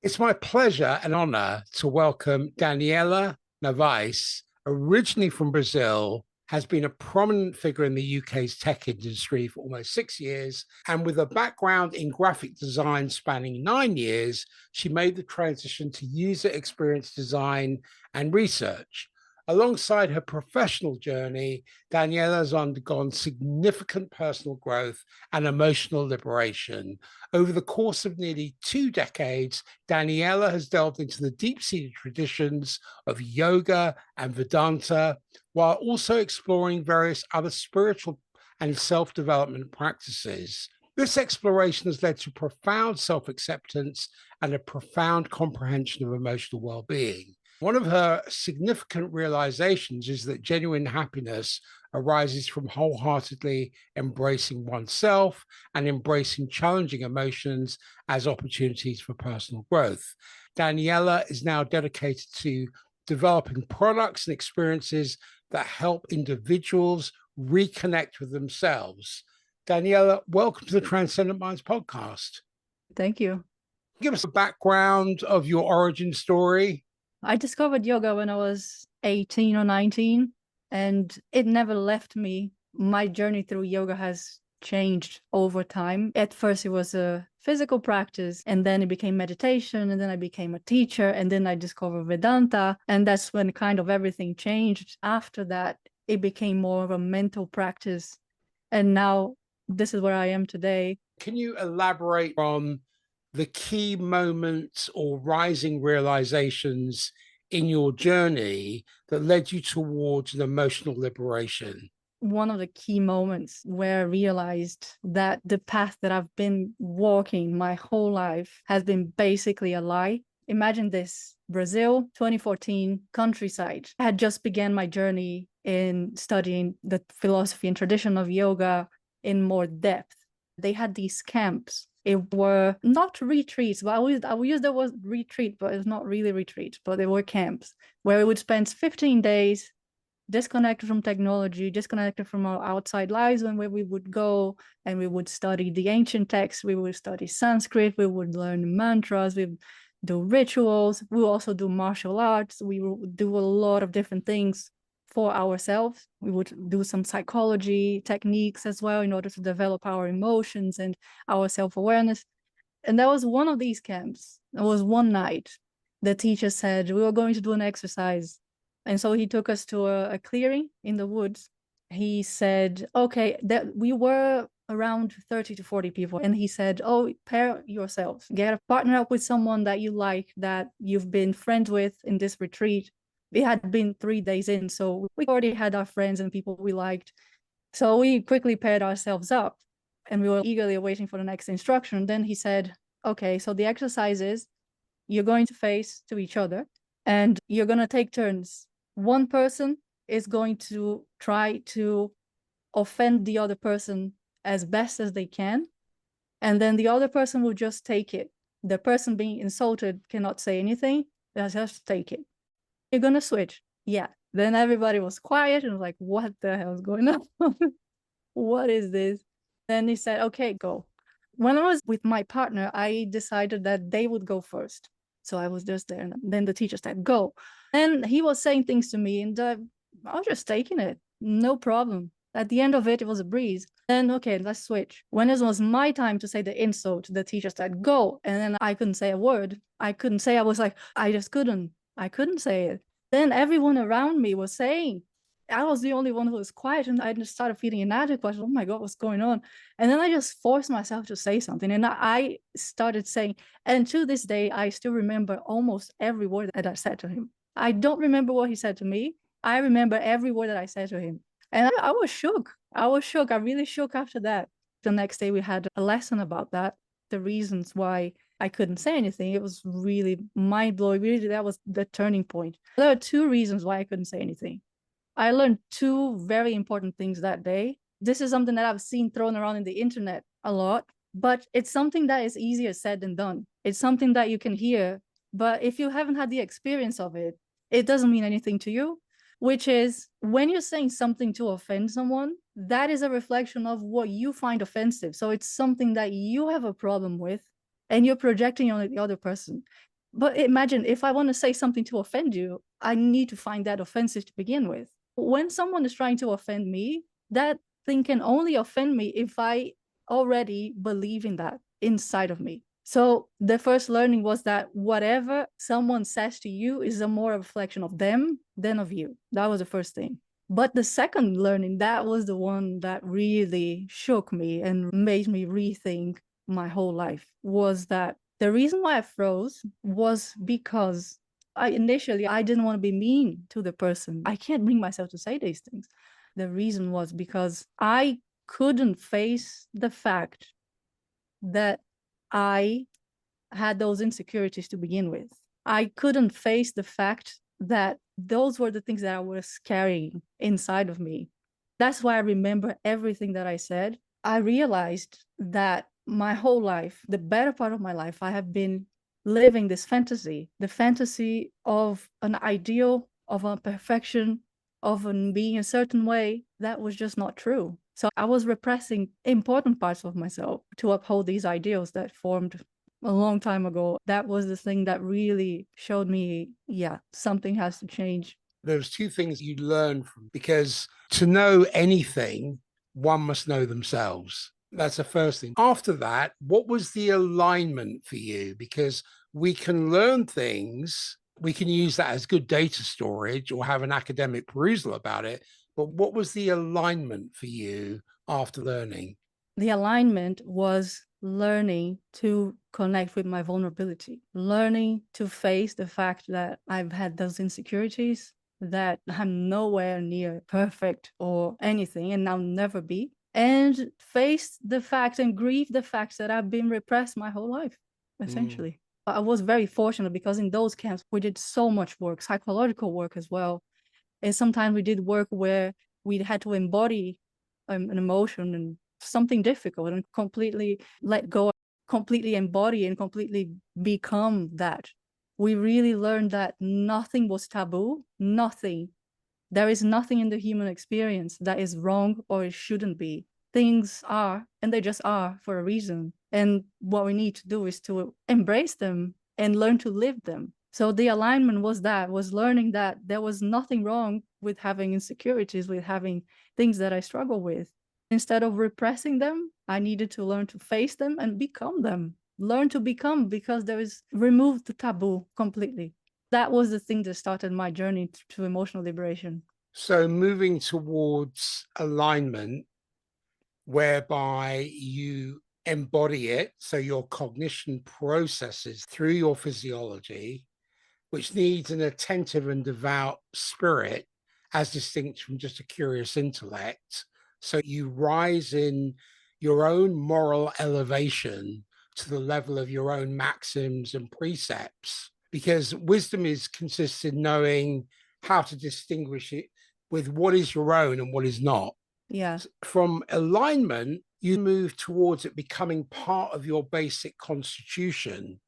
It's my pleasure and honor to welcome Daniela Navaes, originally from Brazil, has been a prominent figure in the UK's tech industry for almost 6 years. And with a background in graphic design spanning 9 years, she made the transition to user experience design and research. Alongside her professional journey, Daniela has undergone significant personal growth and emotional liberation. Over the course of nearly 2 decades, Daniela has delved into the deep-seated traditions of yoga and Vedanta, while also exploring various other spiritual and self-development practices. This exploration has led to profound self-acceptance and a profound comprehension of emotional well-being. One of her significant realizations is that genuine happiness arises from wholeheartedly embracing oneself and embracing challenging emotions as opportunities for personal growth. Daniela is now dedicated to developing products and experiences that help individuals reconnect with themselves. Daniela, welcome to the Transcendent Minds podcast. Thank you. Give us a background of your origin story. I discovered yoga when I was 18 or 19, and it never left me. My journey through yoga has changed over time. At first, it was a physical practice, and then it became meditation, and then I became a teacher, and then I discovered Vedanta, and that's when kind of everything changed. After that, it became more of a mental practice, and now this is where I am today. Can you elaborate on the key moments or rising realizations in your journey that led you towards an emotional liberation? One of the key moments where I realized that the path that I've been walking my whole life has been basically a lie. Imagine this: Brazil, 2014, countryside. I had just began my journey in studying the philosophy and tradition of yoga in more depth. They had these camps. It were not retreats, but I would use the word retreat, but it's not really retreat, but they were camps where we would spend 15 days disconnected from technology, disconnected from our outside lives, and where we would go and we would study the ancient texts, we would study Sanskrit, we would learn mantras, we would do rituals, we would also do martial arts, we would do a lot of different things for ourselves. We would do some psychology techniques as well in order to develop our emotions and our self-awareness. And that was one of these camps. It was one night. The teacher said, we were going to do an exercise. And so he took us to a clearing in the woods. He said, okay, that we were around 30 to 40 people. And he said, oh, pair yourselves, get a partner up with someone that you like, that you've been friends with in this retreat. It had been 3 days in, so we already had our friends and people we liked. So we quickly paired ourselves up and we were eagerly waiting for the next instruction. Then he said, okay, so the exercise is you're going to face to each other and you're going to take turns. One person is going to try to offend the other person as best as they can. And then the other person will just take it. The person being insulted cannot say anything. They'll just take it. You're going to switch. Yeah. Then everybody was quiet and was like, what the hell is going on? What is this? Then he said, okay, go. When I was with my partner, I decided that they would go first. So I was just there. And then the teacher said, go. And he was saying things to me and I was just taking it. No problem. At the end of it, it was a breeze. Then, okay, let's switch. When it was my time to say the insult, the teacher said, go. And then I couldn't say a word. I couldn't say, I was like, I just couldn't. I couldn't say it. Then everyone around me was saying, I was the only one who was quiet, and I just started feeling inadequate. Oh my God, what's going on? And then I just forced myself to say something. And I started saying, and to this day, I still remember almost every word that I said to him. I don't remember what he said to me. I remember every word that I said to him. And I was shook. I was shook. I really shook after that. The next day, we had a lesson about that, the reasons why I couldn't say anything. It was really mind-blowing. Really, that was the turning point. There are 2 reasons why I couldn't say anything. I learned 2 very important things that day. This is something that I've seen thrown around in the internet a lot, but it's something that is easier said than done. It's something that you can hear, but if you haven't had the experience of it, it doesn't mean anything to you, which is when you're saying something to offend someone, that is a reflection of what you find offensive. So it's something that you have a problem with, and you're projecting on the other person. But imagine if I want to say something to offend you, I need to find that offensive to begin with. When someone is trying to offend me, that thing can only offend me if I already believe in that inside of me. So the first learning was that whatever someone says to you is a more reflection of them than of you. That was the first thing. But the second learning, that was the one that really shook me and made me rethink my whole life, was that the reason why I froze was because I didn't want to be mean to the person. I can't bring myself to say these things. The reason was because I couldn't face the fact that I had those insecurities to begin with. I couldn't face the fact that those were the things that I was carrying inside of me. That's why I remember everything that I said. I realized that my whole life, the better part of my life, I have been living this fantasy, the fantasy of an ideal, of a perfection, of being a certain way that was just not true. So I was repressing important parts of myself to uphold these ideals that formed a long time ago. That was the thing that really showed me, yeah, something has to change. There's two things you learn from, because to know anything, one must know themselves. That's the first thing. After that, what was the alignment for you? Because we can learn things, we can use that as good data storage or have an academic perusal about it. But what was the alignment for you after learning? The alignment was learning to connect with my vulnerability, learning to face the fact that I've had those insecurities, that I'm nowhere near perfect or anything, and I'll never be, and face the fact and grieve the fact that I've been repressed my whole life, essentially. I was very fortunate because in those camps, we did so much work, psychological work as well. And sometimes we did work where we had to embody an emotion and something difficult and completely let go, completely embody and completely become that. We really learned that nothing was taboo, nothing. There is nothing in the human experience that is wrong or it shouldn't be. Things are, and they just are for a reason. And what we need to do is to embrace them and learn to live them. So the alignment was learning that there was nothing wrong with having insecurities, with having things that I struggle with. Instead of repressing them, I needed to learn to face them and become them. Learn to become, because there is remove the taboo completely. That was the thing that started my journey to emotional liberation. So moving towards alignment, whereby you embody it, so your cognition processes through your physiology, which needs an attentive and devout spirit as distinct from just a curious intellect. So you rise in your own moral elevation to the level of your own maxims and precepts, because wisdom is consists in knowing how to distinguish it with what is your own and what is not. Yeah. From alignment, you move towards it becoming part of your basic constitution.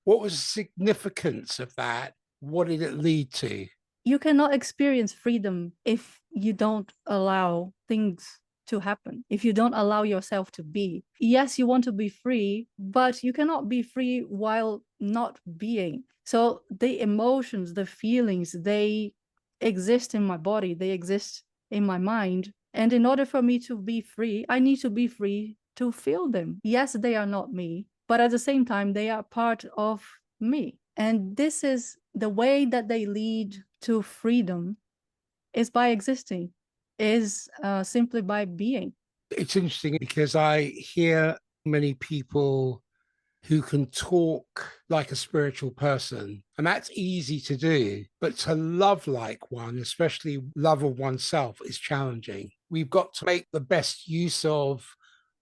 What was the significance of that? What did it lead to? You cannot experience freedom if you don't allow things to happen, if you don't allow yourself to be. Yes, you want to be free, but you cannot be free while not being. So the emotions, the feelings, they exist in my body, they exist in my mind. And in order for me to be free, I need to be free to feel them. Yes, they are not me, but at the same time, they are part of me. And this is the way that they lead to freedom, is by existing, is simply by being. It's interesting because I hear many people who can talk like a spiritual person, and that's easy to do. But to love like one, especially love of oneself, is challenging. We've got to make the best use of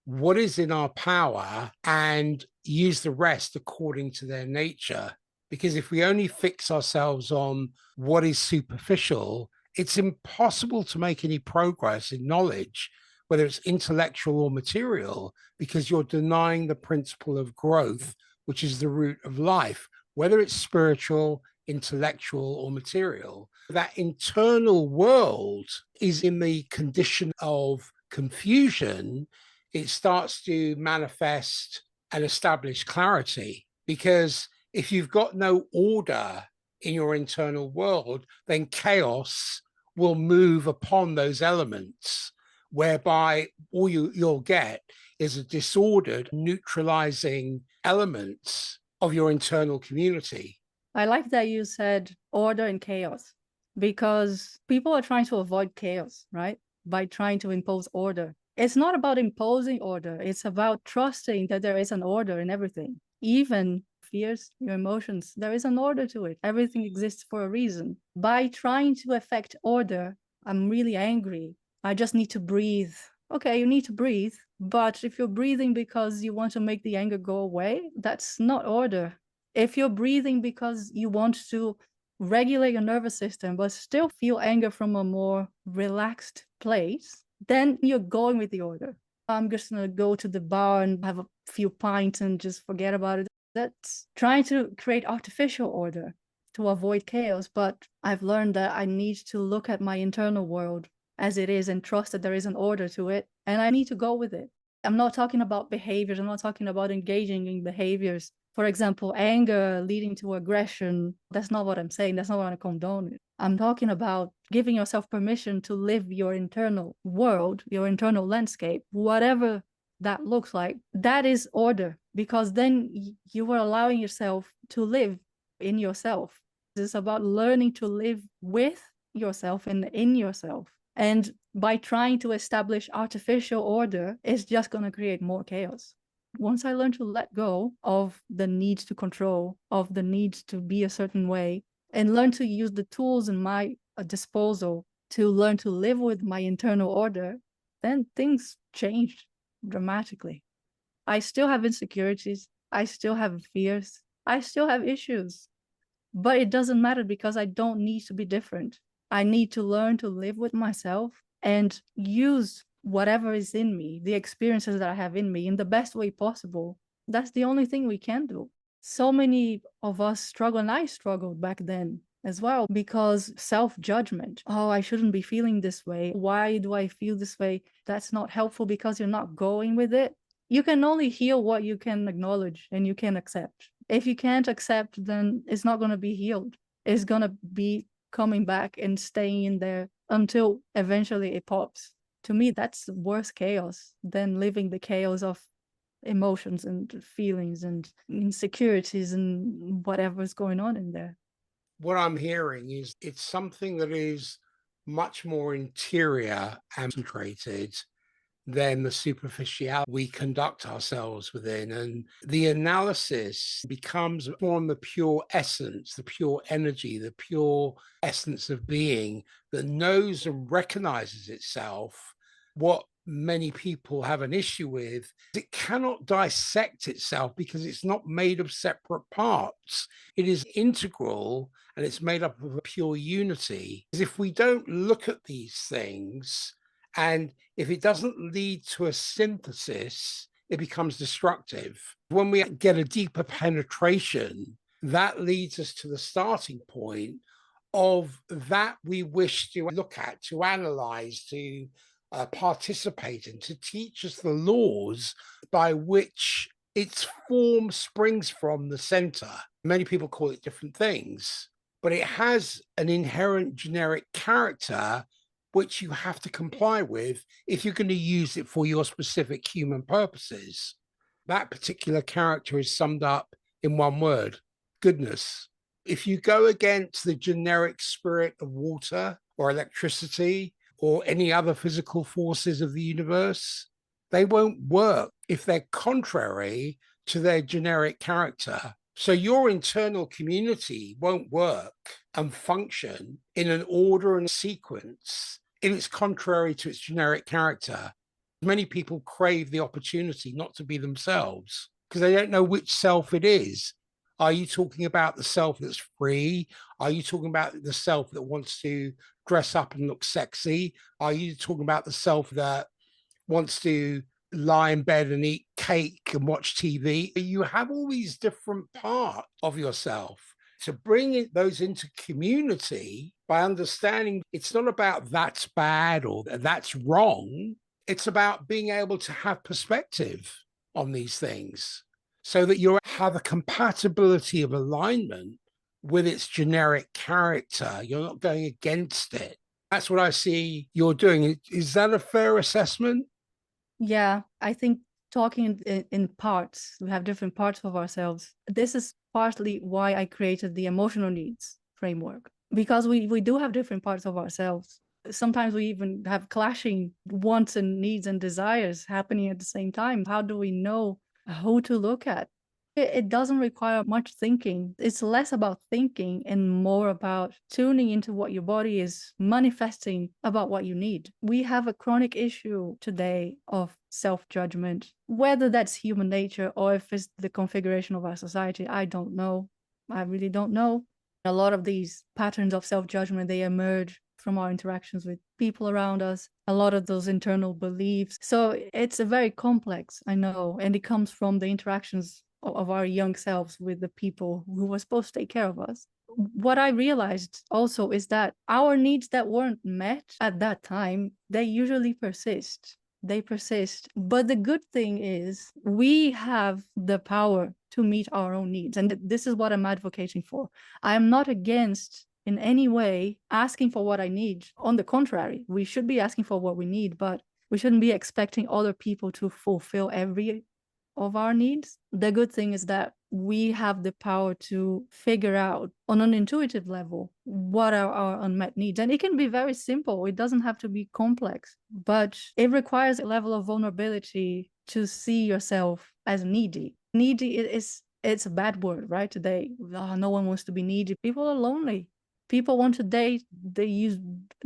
what is in our power and use the rest according to their nature. Because if we only fix ourselves on what is superficial, it's impossible to make any progress in knowledge, whether it's intellectual or material, because you're denying the principle of growth, which is the root of life, whether it's spiritual, intellectual, or material. That internal world is in the condition of confusion. It starts to manifest and establish clarity, because If you've got no order in your internal world, then chaos will move upon those elements, whereby all you'll get is a disordered, neutralizing elements of your internal community. I like that you said order and chaos, because people are trying to avoid chaos, right? By trying to impose order. It's not about imposing order. It's about trusting that there is an order in everything. Even fears, your emotions, there is an order to it. Everything exists for a reason. By trying to affect order, I'm really angry. I just need to breathe. Okay, you need to breathe. But if you're breathing because you want to make the anger go away, that's not order. If you're breathing because you want to regulate your nervous system, but still feel anger from a more relaxed place, then you're going with the order. I'm just going to go to the bar and have a few pints and just forget about it. That's trying to create artificial order to avoid chaos. But I've learned that I need to look at my internal world as it is and trust that there is an order to it. And I need to go with it. I'm not talking about behaviors. I'm not talking about engaging in behaviors. For example, anger leading to aggression. That's not what I'm saying. That's not what I condone it. I'm talking about giving yourself permission to live your internal world, your internal landscape, whatever that looks like. That is order, because then you are allowing yourself to live in yourself. It's about learning to live with yourself and in yourself. And by trying to establish artificial order, it's just going to create more chaos. Once I learned to let go of the need to control, of the need to be a certain way, and learn to use the tools in my disposal to learn to live with my internal order, then things changed dramatically. I still have insecurities. I still have fears. I still have issues. But it doesn't matter, because I don't need to be different. I need to learn to live with myself and use whatever is in me, the experiences that I have in me, in the best way possible. That's the only thing we can do. So many of us struggle, and I struggled back then as well, because self-judgment. Oh, I shouldn't be feeling this way. Why do I feel this way? That's not helpful, because you're not going with it. You can only heal what you can acknowledge and you can accept. If you can't accept, then it's not going to be healed. It's going to be coming back and staying in there until eventually it pops. To me, that's worse chaos than living the chaos of emotions and feelings and insecurities and whatever's going on in there. What I'm hearing is it's something that is much more interior and concentrated than the superficiality we conduct ourselves within. And the analysis becomes more on the pure essence, the pure energy, the pure essence of being that knows and recognizes itself. What many people have an issue with, it cannot dissect itself because it's not made of separate parts. It is integral and it's made up of a pure unity. If we don't look at these things, and if it doesn't lead to a synthesis, it becomes destructive. When we get a deeper penetration, that leads us to the starting point of that we wish to look at, to analyze, to participate in, to teach us the laws by which its form springs from the center. Many people call it different things, but it has an inherent generic character which you have to comply with if you're going to use it for your specific human purposes. That particular character is summed up in one word: goodness. If you go against the generic spirit of water or electricity or any other physical forces of the universe, they won't work if they're contrary to their generic character. So your internal community won't work and function in an order and sequence if it's contrary to its generic character. Many people crave the opportunity not to be themselves because they don't know which self it is. Are you talking about the self that's free? Are you talking about the self that wants to dress up and look sexy? Are you talking about the self that wants to lie in bed and eat cake and watch TV? You have all these different parts of yourself. To bring those into community by understanding it's not about that's bad or that's wrong. It's about being able to have perspective on these things. so that you have a compatibility of alignment with its generic character. You're not going against it. That's what I see you're doing. Is that a fair assessment? Yeah, I think talking in parts, we have different parts of ourselves. This is partly why I created the emotional needs framework, because we do have different parts of ourselves. Sometimes we even have clashing wants and needs and desires happening at the same time. How do we know who to look at? It doesn't require much thinking. It's less about thinking and more about tuning into what your body is manifesting about what you need. We have a chronic issue today of self-judgment. Whether that's human nature or if it's the configuration of our society, I don't know. I really don't know. A lot of these patterns of self-judgment, they emerge from our interactions with people around us, a lot of those internal beliefs. So it's a very complex, I know, and it comes from the interactions of our young selves with the people who were supposed to take care of us. What I realized also is that our needs that weren't met at that time, they usually persist. They persist. But the good thing is we have the power to meet our own needs. And this is what I'm advocating for. I am not against in any way asking for what I need. On the contrary, we should be asking for what we need, but we shouldn't be expecting other people to fulfill every of our needs. The good thing is that we have the power to figure out on an intuitive level what are our unmet needs. And it can be very simple. It doesn't have to be complex, but it requires a level of vulnerability to see yourself as needy. Needy it's a bad word, right? Today, no one wants to be needy. People are lonely. People want to date. They use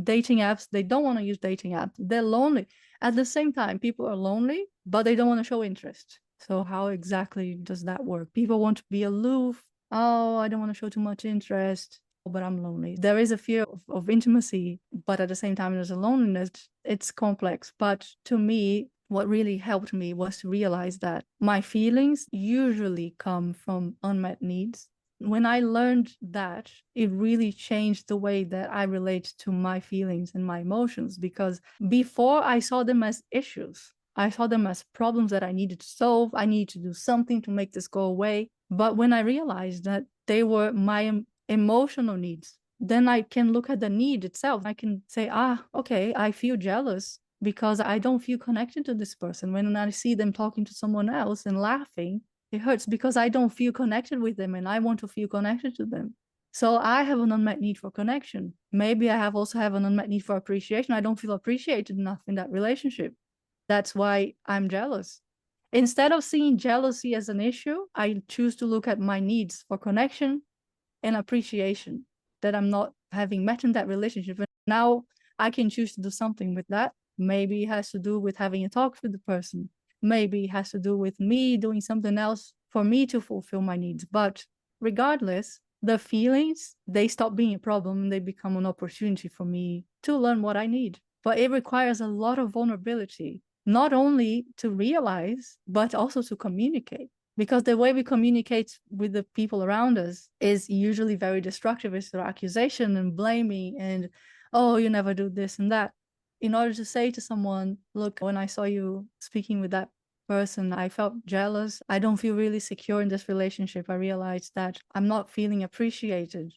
dating apps. They don't want to use dating apps. They're lonely. At the same time, people are lonely, but they don't want to show interest. So how exactly does that work? People want to be aloof. Oh, I don't want to show too much interest, but I'm lonely. There is a fear of intimacy, but at the same time, there's a loneliness. It's complex. But to me, what really helped me was to realize that my feelings usually come from unmet needs. When I learned that, it really changed the way that I relate to my feelings and my emotions, because before I saw them as issues. I saw them as problems that I needed to solve. I needed to do something to make this go away. But when I realized that they were my emotional needs, then I can look at the need itself. I can say, okay, I feel jealous because I don't feel connected to this person. When I see them talking to someone else and laughing, it hurts because I don't feel connected with them and I want to feel connected to them. So I have an unmet need for connection. Maybe I also have an unmet need for appreciation. I don't feel appreciated enough in that relationship. That's why I'm jealous. Instead of seeing jealousy as an issue, I choose to look at my needs for connection and appreciation that I'm not having met in that relationship. And now I can choose to do something with that. Maybe it has to do with having a talk with the person. Maybe it has to do with me doing something else for me to fulfill my needs. But regardless, the feelings, they stop being a problem and they become an opportunity for me to learn what I need. But it requires a lot of vulnerability, not only to realize, but also to communicate. Because the way we communicate with the people around us is usually very destructive. It's through accusation and blaming and, oh, you never do this and that. In order to say to someone, look, when I saw you speaking with that person, I felt jealous. I don't feel really secure in this relationship. I realized that I'm not feeling appreciated.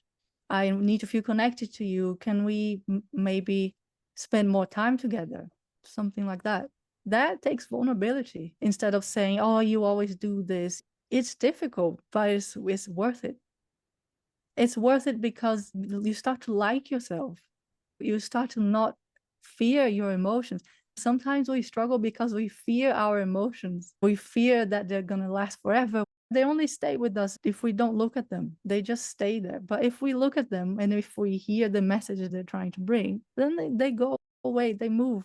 I need to feel connected to you. Can we maybe spend more time together? Something like that. That takes vulnerability instead of saying, oh, you always do this. It's difficult, but it's worth it. It's worth it because you start to like yourself. You start to not fear your emotions. Sometimes we struggle because we fear our emotions. We fear that they're going to last forever. They only stay with us if we don't look at them. They just stay there. But if we look at them and if we hear the messages they're trying to bring, then they go away, they move.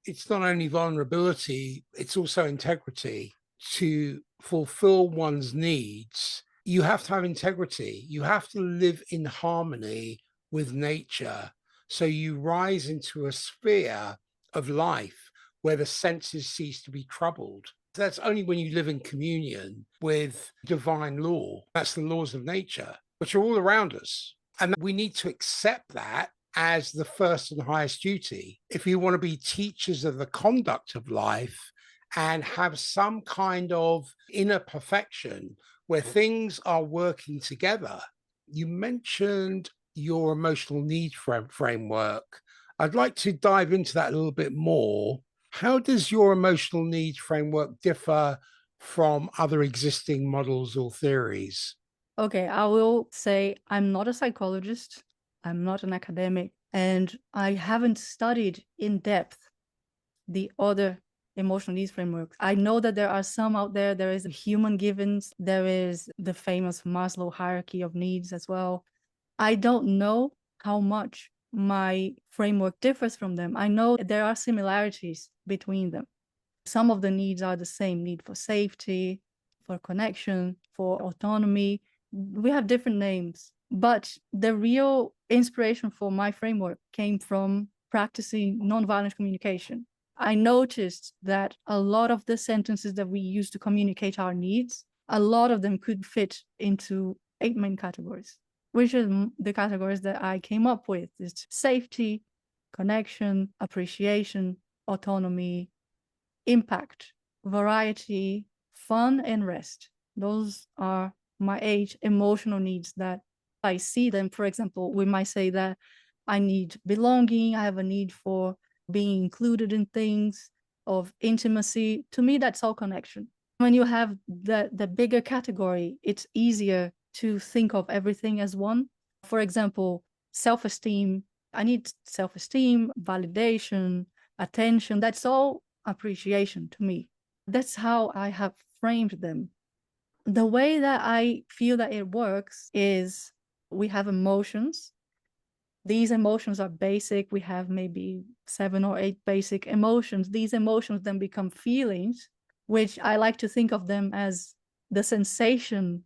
It's not only vulnerability, it's also integrity. To fulfill one's needs, you have to have integrity. You have to live in harmony with nature. So you rise into a sphere of life where the senses cease to be troubled. That's only when you live in communion with divine law. That's the laws of nature, which are all around us. And we need to accept that as the first and highest duty. If you want to be teachers of the conduct of life and have some kind of inner perfection where things are working together. You mentioned your emotional need framework. I'd like to dive into that a little bit more. How does your emotional needs framework differ from other existing models or theories? Okay, I will say I'm not a psychologist, I'm not an academic, and I haven't studied in depth the other emotional needs frameworks. I know that there are some out there. There is human givens, there is the famous Maslow hierarchy of needs as well. I don't know how much my framework differs from them. I know there are similarities between them. Some of the needs are the same: need for safety, for connection, for autonomy. We have different names, but the real inspiration for my framework came from practicing nonviolent communication. I noticed that a lot of the sentences that we use to communicate our needs, a lot of them could fit into 8 main categories, which are the categories that I came up with. It's safety, connection, appreciation, autonomy, impact, variety, fun, and rest. Those are my 8 emotional needs that I see them. For example, we might say that I need belonging, I have a need for being included in things, of intimacy. To me, that's all connection. When you have the bigger category, it's easier to think of everything as one. For example, self-esteem. I need self-esteem, validation, attention. That's all appreciation to me. That's how I have framed them. The way that I feel that it works is we have emotions. These emotions are basic. We have maybe 7 or 8 basic emotions. These emotions then become feelings, which I like to think of them as the sensation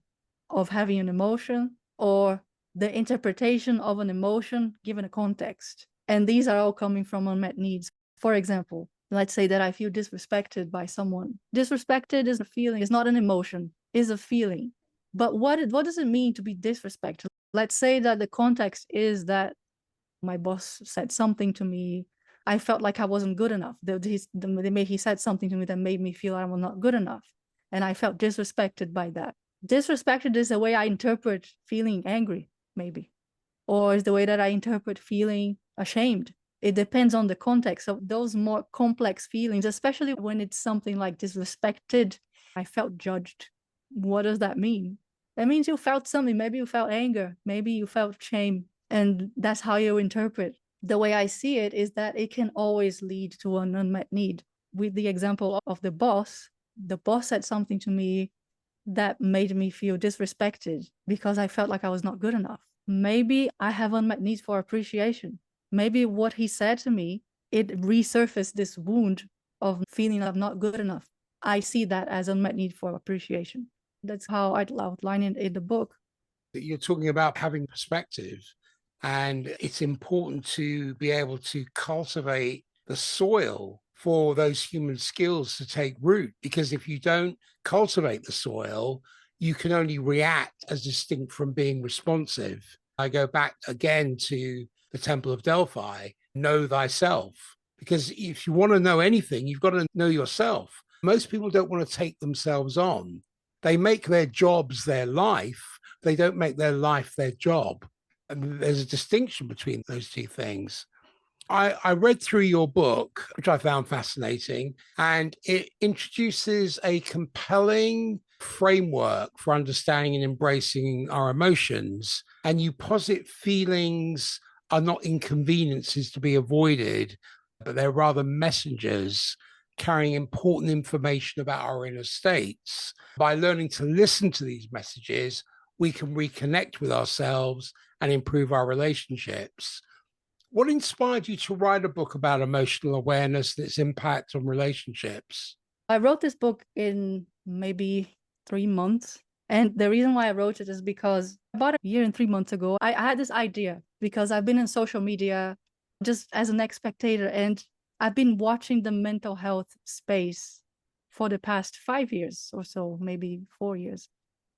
of having an emotion or the interpretation of an emotion given a context. And these are all coming from unmet needs. For example, let's say that I feel disrespected by someone. Disrespected is a feeling, it's not an emotion, it's a feeling. But what does it mean to be disrespected? Let's say that the context is that my boss said something to me. I felt like I wasn't good enough. He said something to me that made me feel I was not good enough. And I felt disrespected by that. Disrespected is the way I interpret feeling angry, maybe, or is the way that I interpret feeling ashamed. It depends on the context of those more complex feelings, especially when it's something like disrespected. I felt judged. What does that mean? That means you felt something. Maybe you felt anger. Maybe you felt shame. And that's how you interpret. The way I see it is that it can always lead to an unmet need. With the example of the boss said something to me that made me feel disrespected because I felt like I was not good enough. Maybe I have unmet needs for appreciation. Maybe what he said to me, it resurfaced this wound of feeling I'm not good enough. I see that as unmet need for appreciation. That's how I'd outline it in the book. You're talking about having perspective, and it's important to be able to cultivate the soil for those human skills to take root, because if you don't cultivate the soil, you can only react as distinct from being responsive. I go back again to the Temple of Delphi, know thyself, because if you want to know anything, you've got to know yourself. Most people don't want to take themselves on. They make their jobs their life. They don't make their life their job. And there's a distinction between those two things. I read through your book, which I found fascinating, and it introduces a compelling framework for understanding and embracing our emotions. And you posit feelings are not inconveniences to be avoided, but they're rather messengers carrying important information about our inner states. By learning to listen to these messages, we can reconnect with ourselves and improve our relationships. What inspired you to write a book about emotional awareness and its impact on relationships? I wrote this book in maybe 3 months. And the reason why I wrote it is because about a year and 3 months ago, I had this idea because I've been in social media just as an spectator, and I've been watching the mental health space for the past 5 years or so, maybe 4 years.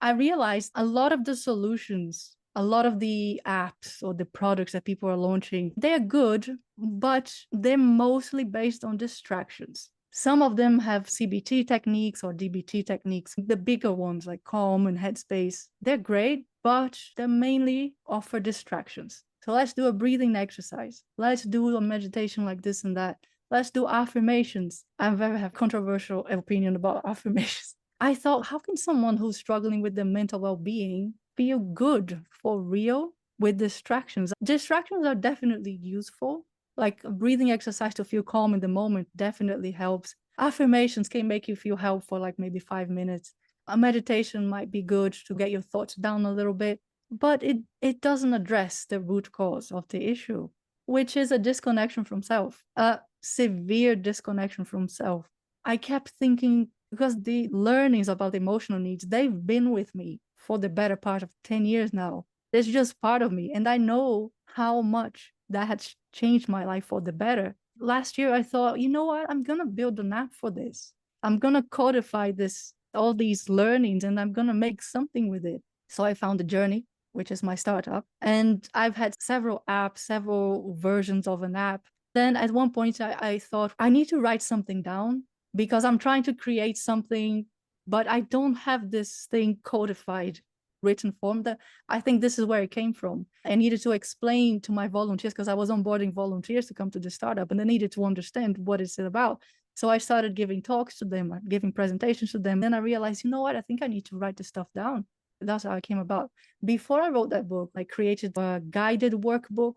I realized a lot of the solutions, a lot of the apps or the products that people are launching, they're good, but they're mostly based on distractions. Some of them have CBT techniques or DBT techniques. The bigger ones like Calm and Headspace, they're great, but they mainly offer distractions. So let's do a breathing exercise. Let's do a meditation like this and that. Let's do affirmations. I have controversial opinion about affirmations. I thought, how can someone who's struggling with their mental well-being feel good for real with distractions? Distractions are definitely useful. Like a breathing exercise to feel calm in the moment definitely helps. Affirmations can make you feel help for like maybe 5 minutes. A meditation might be good to get your thoughts down a little bit, but it doesn't address the root cause of the issue, which is a disconnection from self, a severe disconnection from self. I kept thinking, because the learnings about emotional needs, they've been with me for the better part of 10 years now. It's just part of me. And I know how much that has changed my life for the better. Last year, I thought, you know what? I'm going to build an app for this. I'm going to codify this, all these learnings, and I'm going to make something with it. So I found the Jornee, which is my startup. And I've had several apps, several versions of an app. Then at one point, I thought, I need to write something down because I'm trying to create something, but I don't have this thing codified, written form. That I think this is where it came from. I needed to explain to my volunteers, because I was onboarding volunteers to come to the startup, and they needed to understand what it's about. So I started giving talks to them, giving presentations to them. Then I realized, you know what? I think I need to write this stuff down. That's how I came about. Before I wrote that book, I created a guided workbook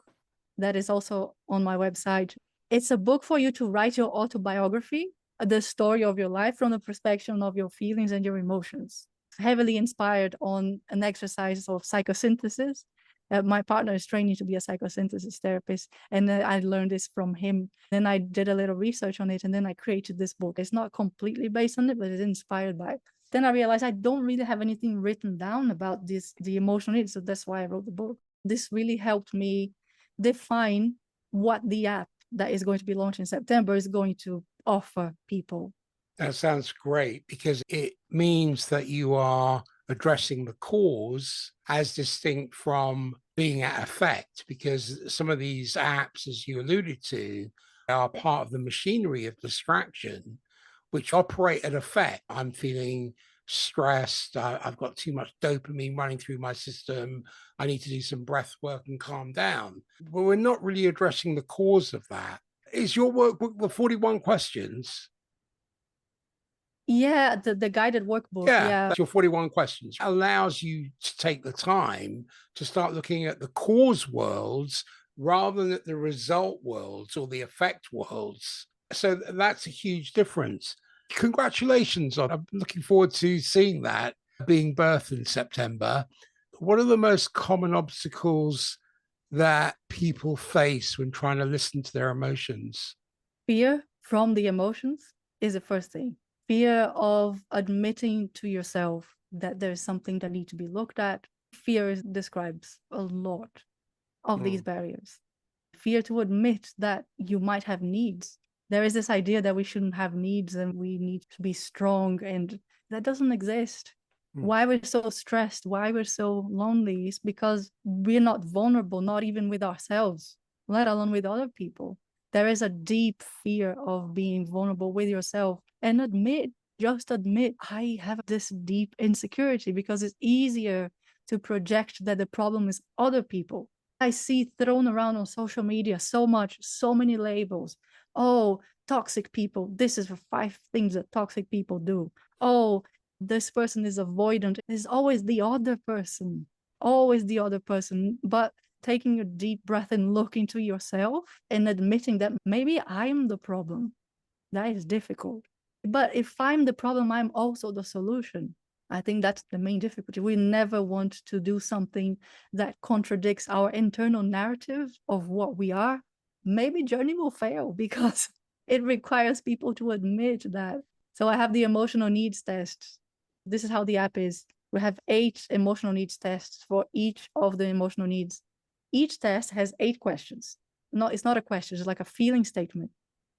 that is also on my website. It's a book for you to write your autobiography, the story of your life from the perspective of your feelings and your emotions. Heavily inspired on an exercise of psychosynthesis. My partner is training to be a psychosynthesis therapist, and I learned this from him. Then I did a little research on it, and then I created this book. It's not completely based on it, but it's inspired by it. Then I realized I don't really have anything written down about the emotional needs, so that's why I wrote the book. This really helped me define what the app that is going to be launched in September is going to offer people. That sounds great, because it means that you are addressing the cause as distinct from being at effect, because some of these apps, as you alluded to, are part of the machinery of distraction, which operate at effect. I'm feeling stressed. I've got too much dopamine running through my system. I need to do some breath work and calm down. But we're not really addressing the cause of that. Is your workbook the 41 questions? Yeah, the guided workbook. Yeah, that's your 41 questions. Allows you to take the time to start looking at the cause worlds rather than at the result worlds or the effect worlds. So that's a huge difference. Congratulations on. I'm looking forward to seeing that being birthed in September. What are the most common obstacles that people face when trying to listen to their emotions? Fear from the emotions is the first thing. Fear of admitting to yourself that there's something that needs to be looked at. Fear describes a lot of these barriers. Fear to admit that you might have needs. There is this idea that we shouldn't have needs and we need to be strong, and that doesn't exist. Why we're so stressed, why we're so lonely is because we're not vulnerable, not even with ourselves, let alone with other people. There is a deep fear of being vulnerable with yourself, and just admit, I have this deep insecurity, because it's easier to project that the problem is other people. I see thrown around on social media so much, so many labels. Oh, toxic people. This is the 5 things that toxic people do. Oh, this person is avoidant. It's always the other person, always the other person. But taking a deep breath and looking into yourself and admitting that maybe I'm the problem, that is difficult. But if I'm the problem, I'm also the solution. I think that's the main difficulty. We never want to do something that contradicts our internal narrative of what we are. Maybe Jornee will fail because it requires people to admit that. So I have the emotional needs test. This is how the app is. We have 8 emotional needs tests for each of the emotional needs. Each test has 8 questions. No, it's not a question, it's like a feeling statement.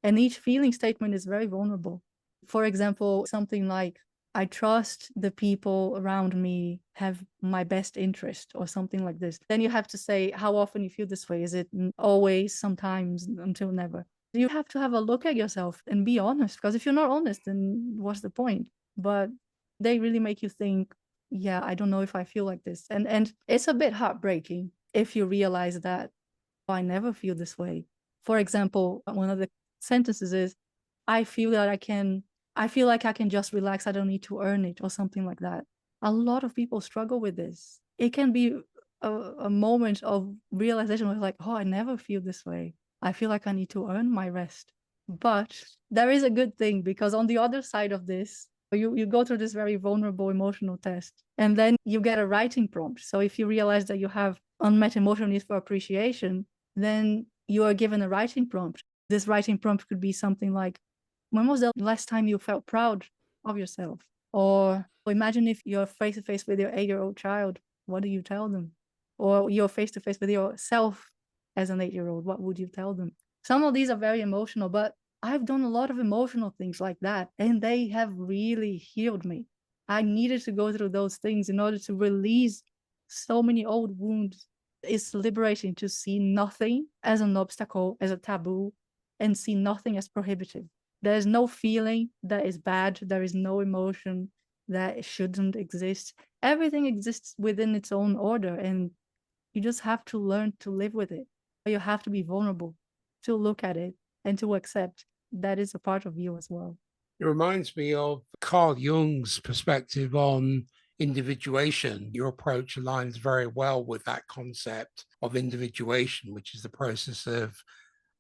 And each feeling statement is very vulnerable. For example, something like, I trust the people around me have my best interest, or something like this. Then you have to say how often you feel this way. Is it always, sometimes, until never? You have to have a look at yourself and be honest, because if you're not honest, then what's the point? But they really make you think, yeah, I don't know if I feel like this. And it's a bit heartbreaking if you realize that, oh, I never feel this way. For example, one of the sentences is, I feel like I can just relax. I don't need to earn it, or something like that. A lot of people struggle with this. It can be a moment of realization where like, oh, I never feel this way. I feel like I need to earn my rest. But there is a good thing, because on the other side of this, you go through this very vulnerable emotional test, and then you get a writing prompt. So if you realize that you have unmet emotional needs for appreciation, then you are given a writing prompt. This writing prompt could be something like, when was the last time you felt proud of yourself? Or imagine if you're face to face with your 8-year-old child, what do you tell them? Or you're face to face with yourself as an 8-year-old, what would you tell them? Some of these are very emotional, but I've done a lot of emotional things like that, and they have really healed me. I needed to go through those things in order to release so many old wounds. It's liberating to see nothing as an obstacle, as a taboo, and see nothing as prohibitive. There's no feeling that is bad. There is no emotion that shouldn't exist. Everything exists within its own order, and you just have to learn to live with it. You have to be vulnerable to look at it and to accept that is a part of you as well. It reminds me of Carl Jung's perspective on individuation. Your approach aligns very well with that concept of individuation, which is the process of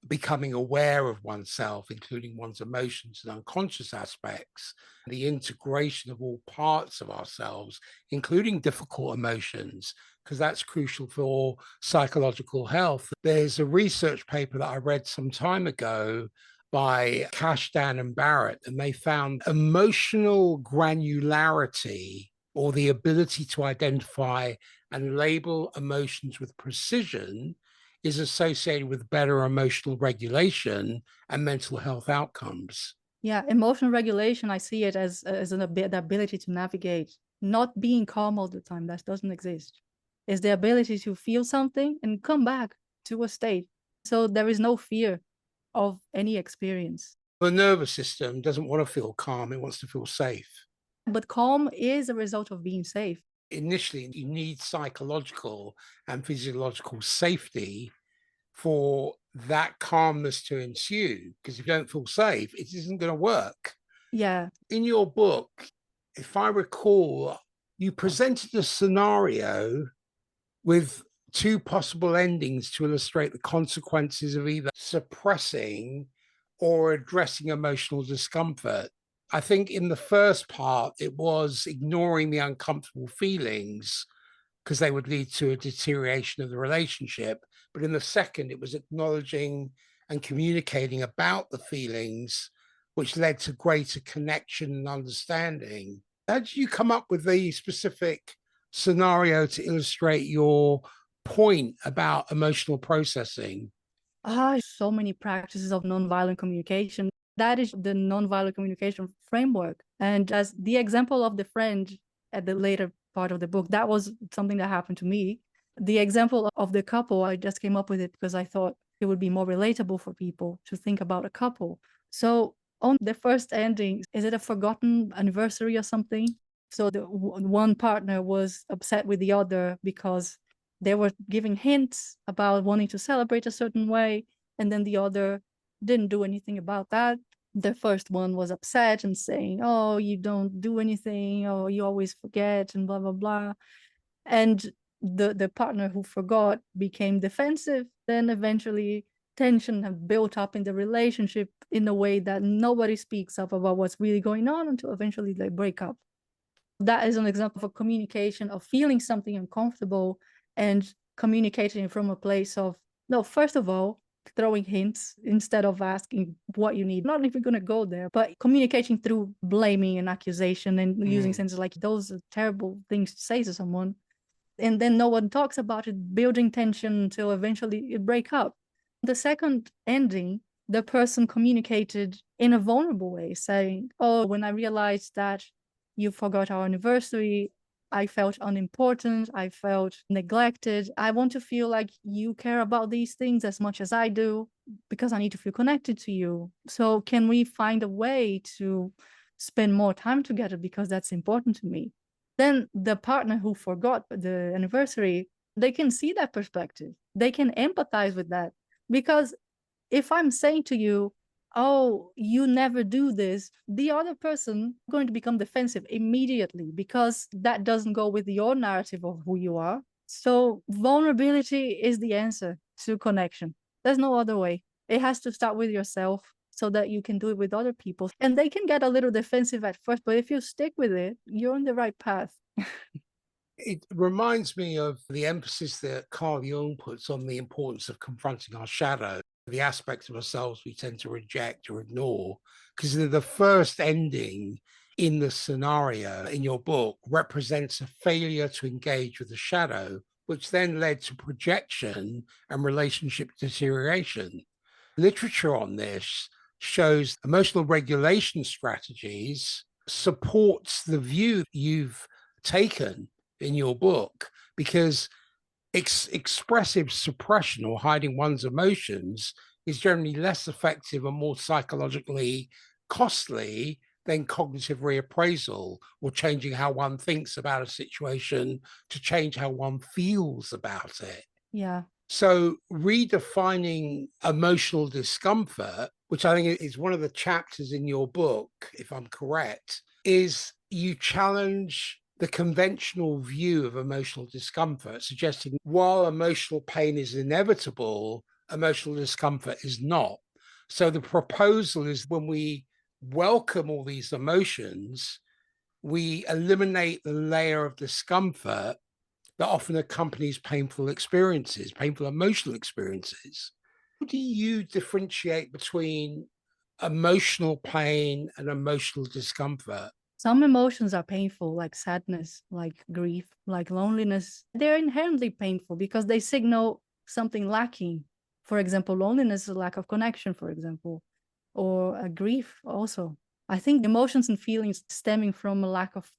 becoming aware of oneself, including one's emotions and unconscious aspects, the integration of all parts of ourselves, including difficult emotions, because that's crucial for psychological health. There's a research paper that I read some time ago by Kashdan and Barrett, and they found emotional granularity, or the ability to identify and label emotions with precision, is associated with better emotional regulation and mental health outcomes. Yeah, emotional regulation, I see it as the ability to navigate, not being calm all the time. That doesn't exist. It's the ability to feel something and come back to a state. So there is no fear of any experience. The nervous system doesn't want to feel calm, it wants to feel safe. But calm is a result of being safe. Initially, you need psychological and physiological safety for that calmness to ensue, because if you don't feel safe, it isn't going to work. Yeah. In your book, if I recall, you presented a scenario with two possible endings to illustrate the consequences of either suppressing or addressing emotional discomfort. I think in the first part, it was ignoring the uncomfortable feelings because they would lead to a deterioration of the relationship. But in the second, it was acknowledging and communicating about the feelings, which led to greater connection and understanding. How did you come up with the specific scenario to illustrate your point about emotional processing? So many practices of nonviolent communication. That is the nonviolent communication framework. And as the example of the friend at the later part of the book, that was something that happened to me. The example of the couple, I just came up with it because I thought it would be more relatable for people to think about a couple. So on the first ending, is it a forgotten anniversary or something? So the one partner was upset with the other because they were giving hints about wanting to celebrate a certain way, and then the other didn't do anything about that. The first one was upset and saying, oh, you don't do anything, or you always forget, and blah, blah, blah. And the partner who forgot became defensive. Then eventually tension had built up in the relationship in a way that nobody speaks up about what's really going on until eventually they break up. That is an example of communication, of feeling something uncomfortable and communicating from a place of, no, first of all, throwing hints instead of asking what you need. Not even going to go there, but communicating through blaming and accusation and using sentences like, those are terrible things to say to someone. And then no one talks about it, building tension until eventually it break up. The second ending, the person communicated in a vulnerable way, saying, oh, when I realized that you forgot our anniversary, I felt unimportant. I felt neglected. I want to feel like you care about these things as much as I do because I need to feel connected to you. So can we find a way to spend more time together because that's important to me? Then the partner who forgot the anniversary, they can see that perspective. They can empathize with that. Because if I'm saying to you, oh, you never do this, the other person is going to become defensive immediately because that doesn't go with your narrative of who you are. So vulnerability is the answer to connection. There's no other way. It has to start with yourself so that you can do it with other people. And they can get a little defensive at first, but if you stick with it, you're on the right path. It reminds me of the emphasis that Carl Jung puts on the importance of confronting our shadow, the aspects of ourselves we tend to reject or ignore. Because the first ending in the scenario in your book represents a failure to engage with the shadow, which then led to projection and relationship deterioration. Literature on this shows emotional regulation strategies supports the view you've taken in your book, because expressive suppression or hiding one's emotions is generally less effective and more psychologically costly than cognitive reappraisal or changing how one thinks about a situation to change how one feels about it. Yeah. So redefining emotional discomfort, which I think is one of the chapters in your book, if I'm correct, is you challenge the conventional view of emotional discomfort, suggesting while emotional pain is inevitable, emotional discomfort is not. So the proposal is when we welcome all these emotions, we eliminate the layer of discomfort that often accompanies painful experiences, painful emotional experiences. How do you differentiate between emotional pain and emotional discomfort? Some emotions are painful, like sadness, like grief, like loneliness. They're inherently painful because they signal something lacking. For example, loneliness is a lack of connection, for example, or a grief also. I think emotions and feelings stemming from a lack of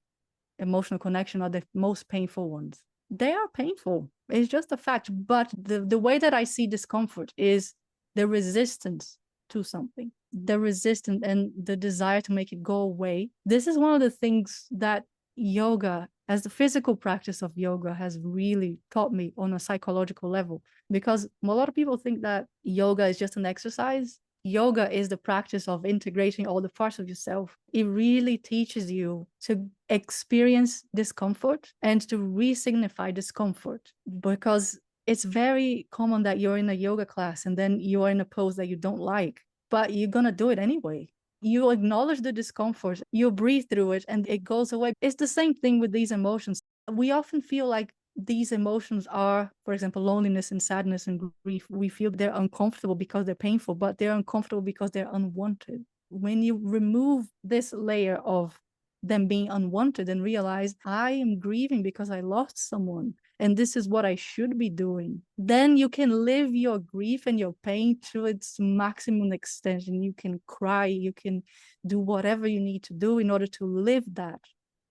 emotional connection are the most painful ones. They are painful. It's just a fact. But the way that I see discomfort is the resistance to something, the resistance and the desire to make it go away. This is one of the things that yoga, as the physical practice of yoga, has really taught me on a psychological level. Because a lot of people think that yoga is just an exercise. Yoga is the practice of integrating all the parts of yourself. It really teaches you to experience discomfort and to re-signify discomfort, because it's very common that you're in a yoga class and then you are in a pose that you don't like, but you're going to do it anyway. You acknowledge the discomfort, you breathe through it, and it goes away. It's the same thing with these emotions. We often feel like these emotions are, for example, loneliness and sadness and grief. We feel they're uncomfortable because they're painful, but they're uncomfortable because they're unwanted. When you remove this layer of them being unwanted and realize I am grieving because I lost someone and this is what I should be doing, then you can live your grief and your pain to its maximum extension. You can cry, you can do whatever you need to do in order to live that.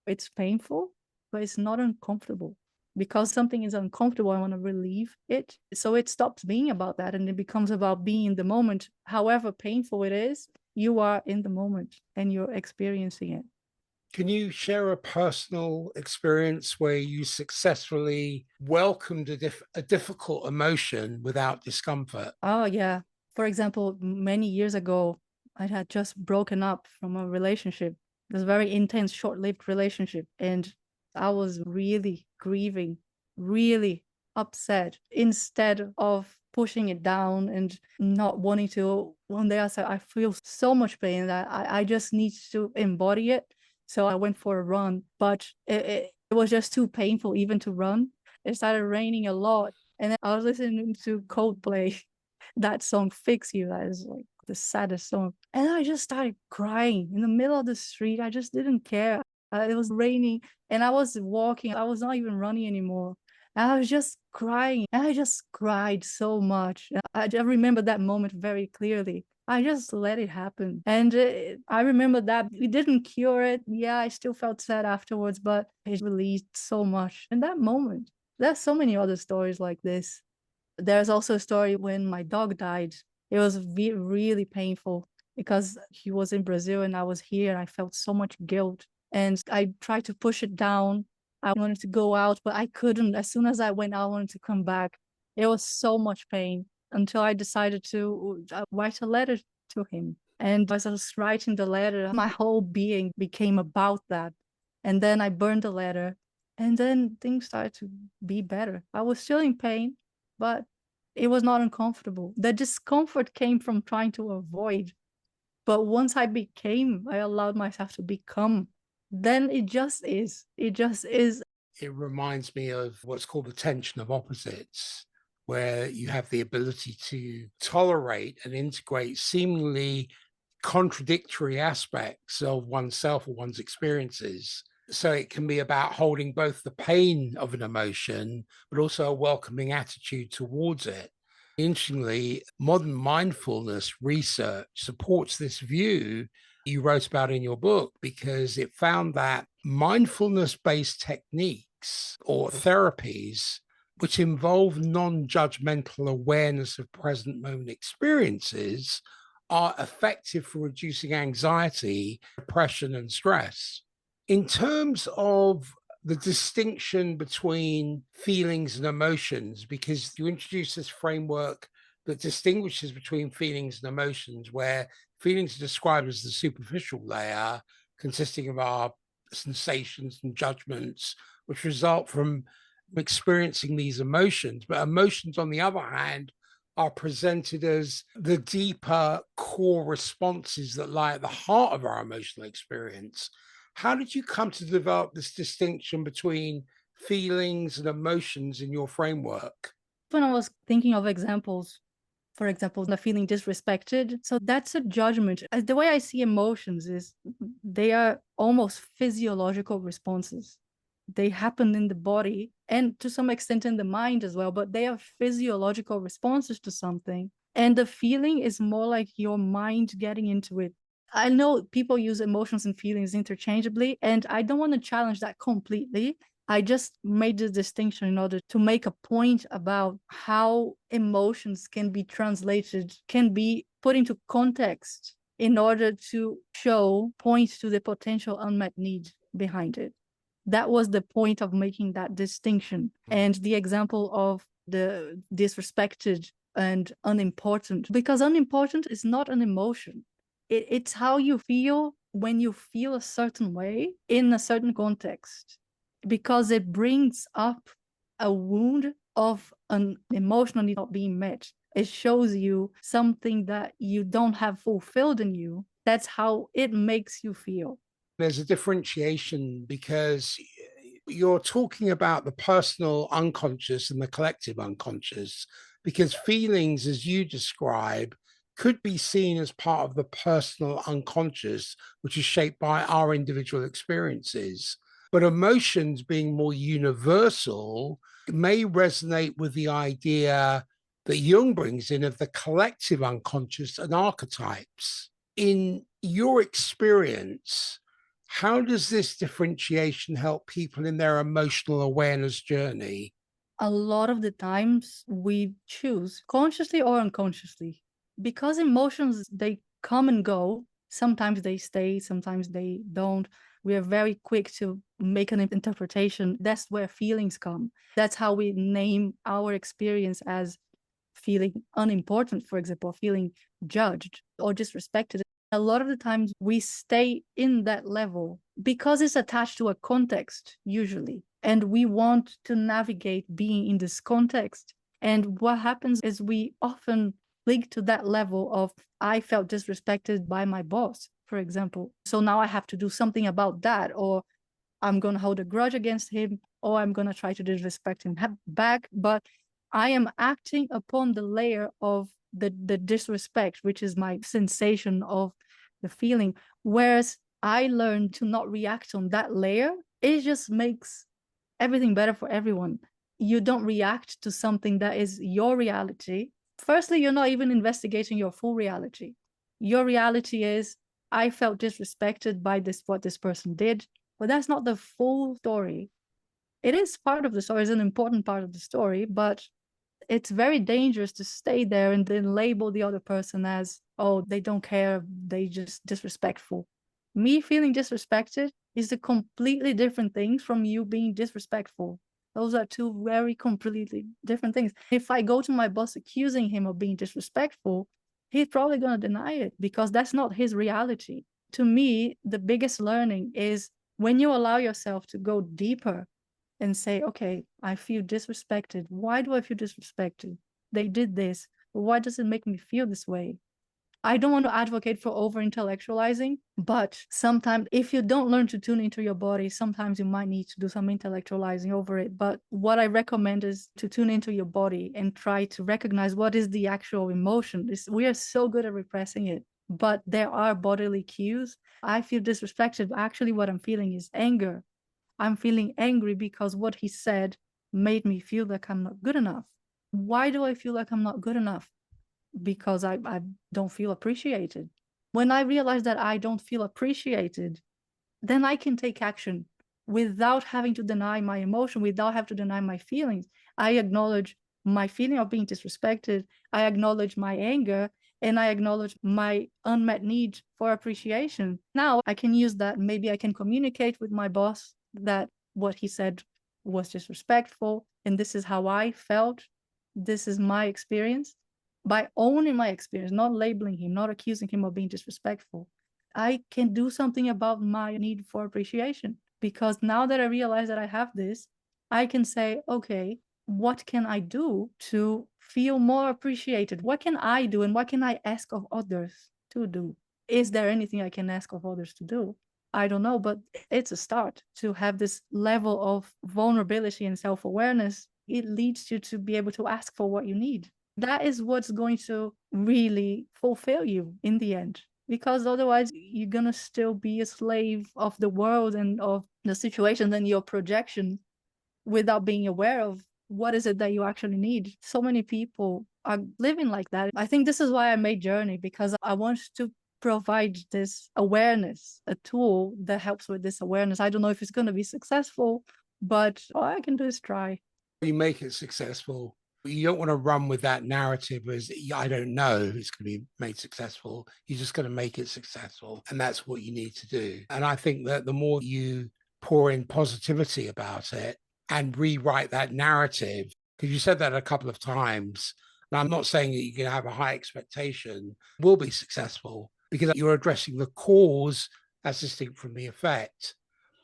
It's painful, but it's not uncomfortable. Because something is uncomfortable, I want to relieve it. So it stops being about that and it becomes about being in the moment. However painful it is, you are in the moment and you're experiencing it. Can you share a personal experience where you successfully welcomed a difficult emotion without discomfort? Oh, yeah. For example, many years ago, I had just broken up from a relationship. It was a very intense, short-lived relationship. And I was really grieving, really upset. Instead of pushing it down and not wanting to, one day I said, I feel so much pain that I just need to embody it. So I went for a run, but it was just too painful even to run. It started raining a lot. And then I was listening to Coldplay, that song Fix You. That is like the saddest song. And I just started crying in the middle of the street. I just didn't care. It was raining and I was walking. I was not even running anymore. And I was just crying. And I just cried so much. I remember that moment very clearly. I just let it happen. And I remember that it didn't cure it. Yeah, I still felt sad afterwards, but it released so much in that moment. There's so many other stories like this. There's also a story when my dog died. It was really painful because he was in Brazil and I was here and I felt so much guilt. And I tried to push it down. I wanted to go out, but I couldn't. As soon as I went out, I wanted to come back. It was so much pain until I decided to write a letter to him. And as I was writing the letter, my whole being became about that. And then I burned the letter. And then things started to be better. I was still in pain, but it was not uncomfortable. The discomfort came from trying to avoid. But once I allowed myself to become, then it just is. It just is. It reminds me of what's called the tension of opposites, where you have the ability to tolerate and integrate seemingly contradictory aspects of oneself or one's experiences. So it can be about holding both the pain of an emotion, but also a welcoming attitude towards it. Interestingly, modern mindfulness research supports this view you wrote about in your book, because it found that mindfulness-based techniques or therapies which involve non-judgmental awareness of present moment experiences are effective for reducing anxiety, depression, and stress. In terms of the distinction between feelings and emotions, because you introduce this framework that distinguishes between feelings and emotions, where feelings are described as the superficial layer, consisting of our sensations and judgments, which result from experiencing these emotions. But emotions, on the other hand, are presented as the deeper core responses that lie at the heart of our emotional experience. How did you come to develop this distinction between feelings and emotions in your framework? When I was thinking of examples, for example, the feeling disrespected. So that's a judgment. The way I see emotions is they are almost physiological responses. They happen in the body and to some extent in the mind as well, but they are physiological responses to something. And the feeling is more like your mind getting into it. I know people use emotions and feelings interchangeably, and I don't want to challenge that completely. I just made the distinction in order to make a point about how emotions can be translated, can be put into context in order to point to the potential unmet need behind it. That was the point of making that distinction. And the example of the disrespected and unimportant, because unimportant is not an emotion. It's how you feel when you feel a certain way in a certain context, because it brings up a wound of an emotional need not being met. It shows you something that you don't have fulfilled in you. That's how it makes you feel. There's a differentiation because you're talking about the personal unconscious and the collective unconscious, because feelings, as you describe, could be seen as part of the personal unconscious, which is shaped by our individual experiences. But emotions, being more universal, may resonate with the idea that Jung brings in of the collective unconscious and archetypes. In your experience, how does this differentiation help people in their emotional awareness journey? A lot of the times we choose consciously or unconsciously, because emotions, they come and go. Sometimes they stay, sometimes they don't. We are very quick to make an interpretation. That's where feelings come. That's how we name our experience as feeling unimportant, for example, feeling judged or disrespected. A lot of the times we stay in that level because it's attached to a context, usually. And we want to navigate being in this context. And what happens is we often link to that level of, I felt disrespected by my boss, for example. So now I have to do something about that, or I'm going to hold a grudge against him, or I'm going to try to disrespect him back. But I am acting upon the layer of the disrespect, which is my sensation of the feeling. Whereas I learned to not react on that layer, it just makes everything better for everyone. You don't react to something that is your reality. Firstly, you're not even investigating your full reality. Your reality is, I felt disrespected by what this person did, but that's not the full story. It is part of the story, it's an important part of the story, but it's very dangerous to stay there and then label the other person as, oh, they don't care, they just disrespectful. Me feeling disrespected is a completely different thing from you being disrespectful. Those are two very completely different things. If I go to my boss accusing him of being disrespectful, he's probably going to deny it because that's not his reality. To me, the biggest learning is when you allow yourself to go deeper and say, okay, I feel disrespected. Why do I feel disrespected? They did this. Why does it make me feel this way? I don't want to advocate for over intellectualizing, but sometimes if you don't learn to tune into your body, sometimes you might need to do some intellectualizing over it. But what I recommend is to tune into your body and try to recognize what is the actual emotion. We are so good at repressing it, but there are bodily cues. I feel disrespected. Actually, what I'm feeling is anger. I'm feeling angry because what he said made me feel like I'm not good enough. Why do I feel like I'm not good enough? Because I don't feel appreciated. When I realize that I don't feel appreciated, then I can take action without having to deny my emotion, without having to deny my feelings. I acknowledge my feeling of being disrespected. I acknowledge my anger, and I acknowledge my unmet need for appreciation. Now I can use that. Maybe I can communicate with my boss that what he said was disrespectful, and this is how I felt. This is my experience. By owning my experience, not labeling him, not accusing him of being disrespectful, I can do something about my need for appreciation. Because now that I realize that I have this, I can say, okay, what can I do to feel more appreciated? What can I do and what can I ask of others to do? Is there anything I can ask of others to do? I don't know, but it's a start to have this level of vulnerability and self-awareness. It leads you to be able to ask for what you need. That is what's going to really fulfill you in the end, because otherwise you're going to still be a slave of the world and of the situation and your projection without being aware of what is it that you actually need. So many people are living like that. I think this is why I made Jornee, because I want to provide this awareness, a tool that helps with this awareness. I don't know if it's going to be successful, but all I can do is try. You make it successful. You don't want to run with that narrative as, I don't know if it's going to be made successful. You're just going to make it successful. And that's what you need to do. And I think that the more you pour in positivity about it and rewrite that narrative, because you said that a couple of times, and I'm not saying that you can have a high expectation, will be successful because you're addressing the cause as distinct from the effect.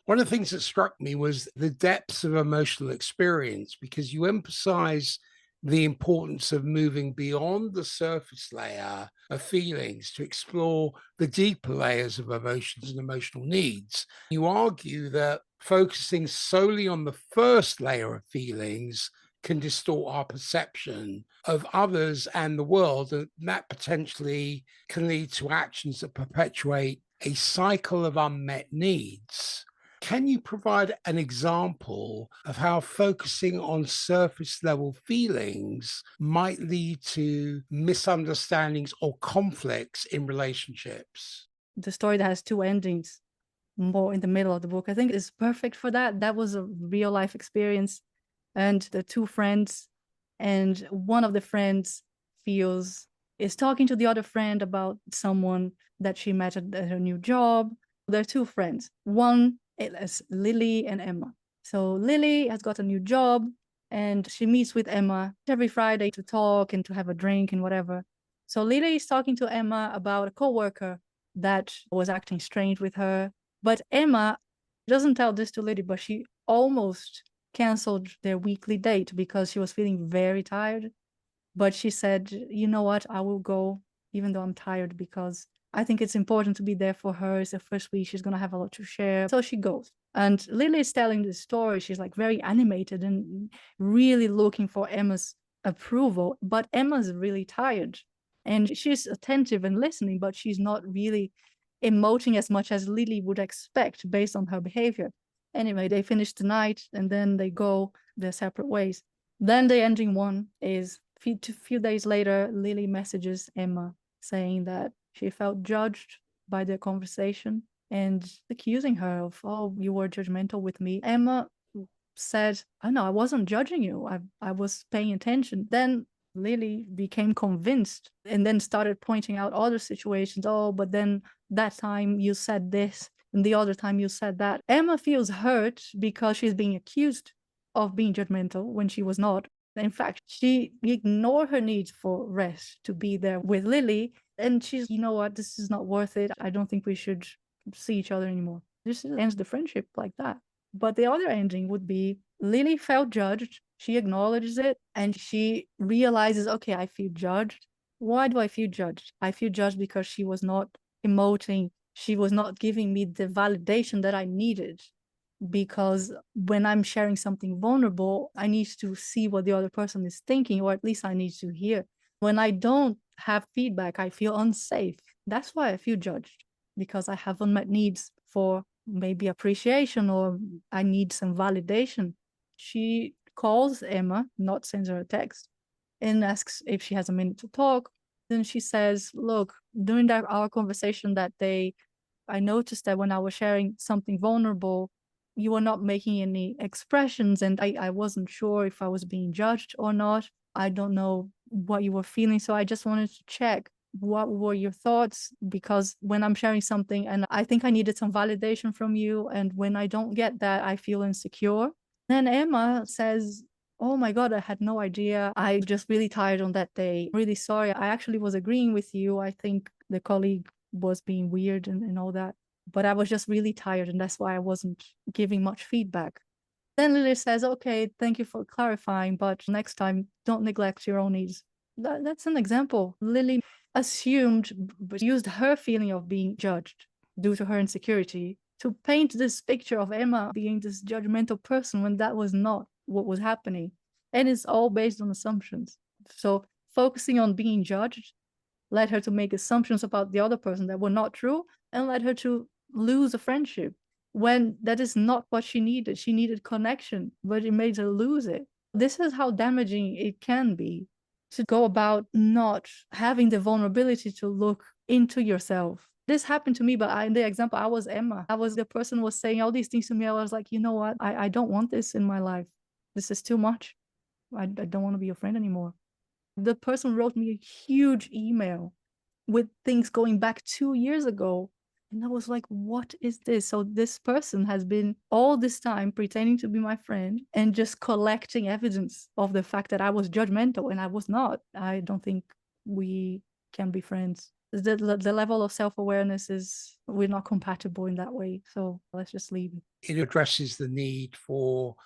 One of the things that struck me was the depths of emotional experience, because you emphasize the importance of moving beyond the surface layer of feelings to explore the deeper layers of emotions and emotional needs. You argue that focusing solely on the first layer of feelings can distort our perception of others and the world, and that potentially can lead to actions that perpetuate a cycle of unmet needs. Can you provide an example of how focusing on surface level feelings might lead to misunderstandings or conflicts in relationships? The story that has two endings, more in the middle of the book, I think is perfect for that. That was a real life experience. And the two friends, and one of the friends is talking to the other friend about someone that she met at her new job. There are two friends. One is Lily and Emma. So Lily has got a new job and she meets with Emma every Friday to talk and to have a drink and whatever. So Lily is talking to Emma about a coworker that was acting strange with her. But Emma doesn't tell this to Lily, but she almost canceled their weekly date because she was feeling very tired. But she said, you know what, I will go even though I'm tired, because I think it's important to be there for her. It's the first week, she's going to have a lot to share. So she goes. And Lily is telling this story. She's like very animated and really looking for Emma's approval. But Emma's really tired. And she's attentive and listening, but she's not really emoting as much as Lily would expect based on her behavior. Anyway, they finish the night and then they go their separate ways. Then the ending one is a few days later, Lily messages Emma saying that She felt judged by the conversation and accusing her of, oh, you were judgmental with me. Emma said, oh no, I wasn't judging you. I was paying attention. Then Lily became convinced and then started pointing out other situations. Oh, but then that time you said this and the other time you said that. Emma feels hurt because she's being accused of being judgmental when she was not. In fact, she ignored her need for rest to be there with Lily. And she's, you know what, this is not worth it. I don't think we should see each other anymore. This ends the friendship like that. But the other ending would be Lily felt judged. She acknowledges it and she realizes, okay, I feel judged. Why do I feel judged? I feel judged because she was not emoting. She was not giving me the validation that I needed. Because when I'm sharing something vulnerable, I need to see what the other person is thinking, or at least I need to hear. When I don't have feedback, I feel unsafe. That's why I feel judged, because I have unmet needs for maybe appreciation, or I need some validation. She calls Emma, not sends her a text, and asks if she has a minute to talk. Then she says, look, during our conversation that day, I noticed that when I was sharing something vulnerable, you were not making any expressions, and I wasn't sure if I was being judged or not. I don't know what you were feeling, so I just wanted to check what were your thoughts, because when I'm sharing something and I think I needed some validation from you, and when I don't get that, I feel insecure. Then Emma says, oh my God, I had no idea. I just really tired on that day. Really sorry. I actually was agreeing with you. I think the colleague was being weird and all that. But I was just really tired, and that's why I wasn't giving much feedback. Then Lily says, okay, thank you for clarifying, but next time, don't neglect your own needs. That's an example. Lily assumed, but used her feeling of being judged due to her insecurity to paint this picture of Emma being this judgmental person when that was not what was happening. And it's all based on assumptions. So focusing on being judged led her to make assumptions about the other person that were not true, and led her to lose a friendship when that is not what she needed. She needed connection, but it made her lose it. This is how damaging it can be, to go about not having the vulnerability to look into yourself. This happened to me, but in the example, I was Emma. I was the person who was saying all these things to me. I was like, you know what? I don't want this in my life. This is too much. I don't want to be your friend anymore. The person wrote me a huge email with things going back 2 years ago. And I was like, what is this? So this person has been all this time pretending to be my friend and just collecting evidence of the fact that I was judgmental, and I was not. I don't think we can be friends. The level of self-awareness is, we're not compatible in that way. So let's just leave it. It addresses the need for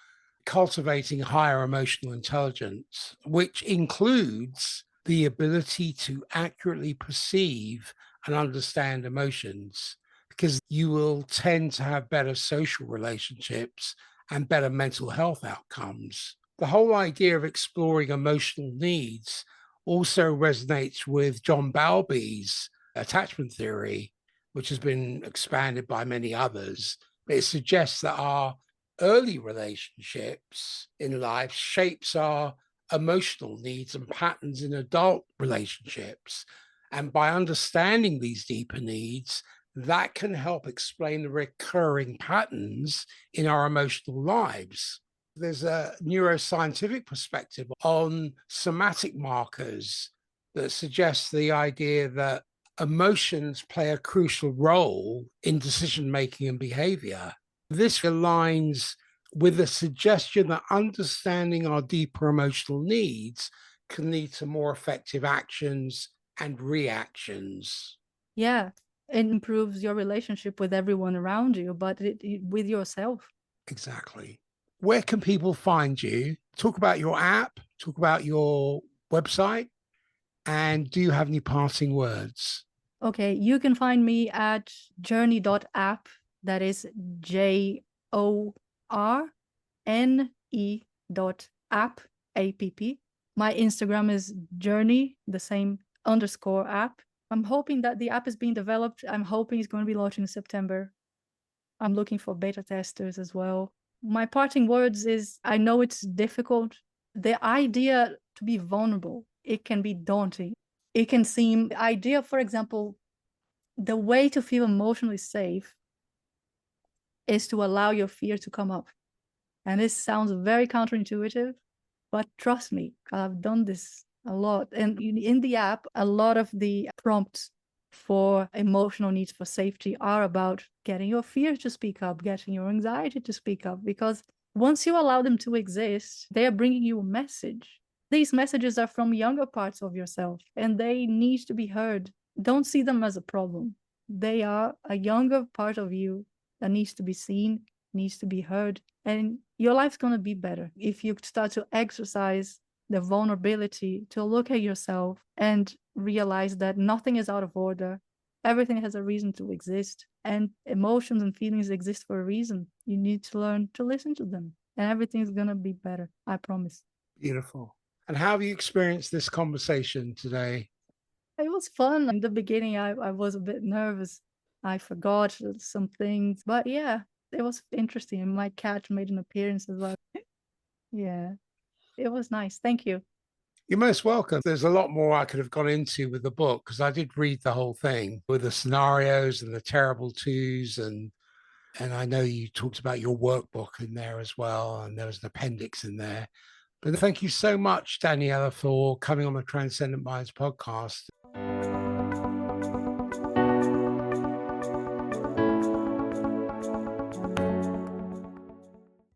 cultivating higher emotional intelligence, which includes the ability to accurately perceive and understand emotions, because you will tend to have better social relationships and better mental health outcomes. The whole idea of exploring emotional needs also resonates with John Bowlby's attachment theory, which has been expanded by many others. It suggests that our early relationships in life shapes our emotional needs and patterns in adult relationships. And by understanding these deeper needs, that can help explain the recurring patterns in our emotional lives. There's a neuroscientific perspective on somatic markers that suggests the idea that emotions play a crucial role in decision making and behavior. This aligns with the suggestion that understanding our deeper emotional needs can lead to more effective actions and reactions. Yeah, it improves your relationship with everyone around you, but with yourself. Exactly. Where can people find you? Talk about your app, talk about your website, and do you have any parting words? Okay, you can find me at jornee.app. That is JORNE.app, A-P-P. My Instagram is Jornee, the same _app. I'm hoping that the app is being developed. I'm hoping it's going to be launching in September. I'm looking for beta testers as well. My parting words is, I know it's difficult. The idea to be vulnerable, it can be daunting. It can seem, the idea, for example, the way to feel emotionally safe is to allow your fear to come up. And this sounds very counterintuitive, but trust me, I've done this a lot. And in the app, a lot of the prompts for emotional needs for safety are about getting your fear to speak up, getting your anxiety to speak up, because once you allow them to exist, they are bringing you a message. These messages are from younger parts of yourself, and they need to be heard. Don't see them as a problem. They are a younger part of you that needs to be seen, needs to be heard, and your life's going to be better if you start to exercise the vulnerability to look at yourself and realize that nothing is out of order. Everything has a reason to exist, and emotions and feelings exist for a reason. You need to learn to listen to them, and everything's going to be better. I promise. Beautiful. And how have you experienced this conversation today? It was fun. In the beginning, I was a bit nervous. I forgot some things, but yeah, it was interesting. My cat made an appearance as well. Yeah, it was nice. Thank you. You're most welcome. There's a lot more I could have gone into with the book because I did read the whole thing with the scenarios and the terrible twos and I know you talked about your workbook in there as well, and there was an appendix in there. But thank you so much, Daniela, for coming on the Transcendent Minds podcast.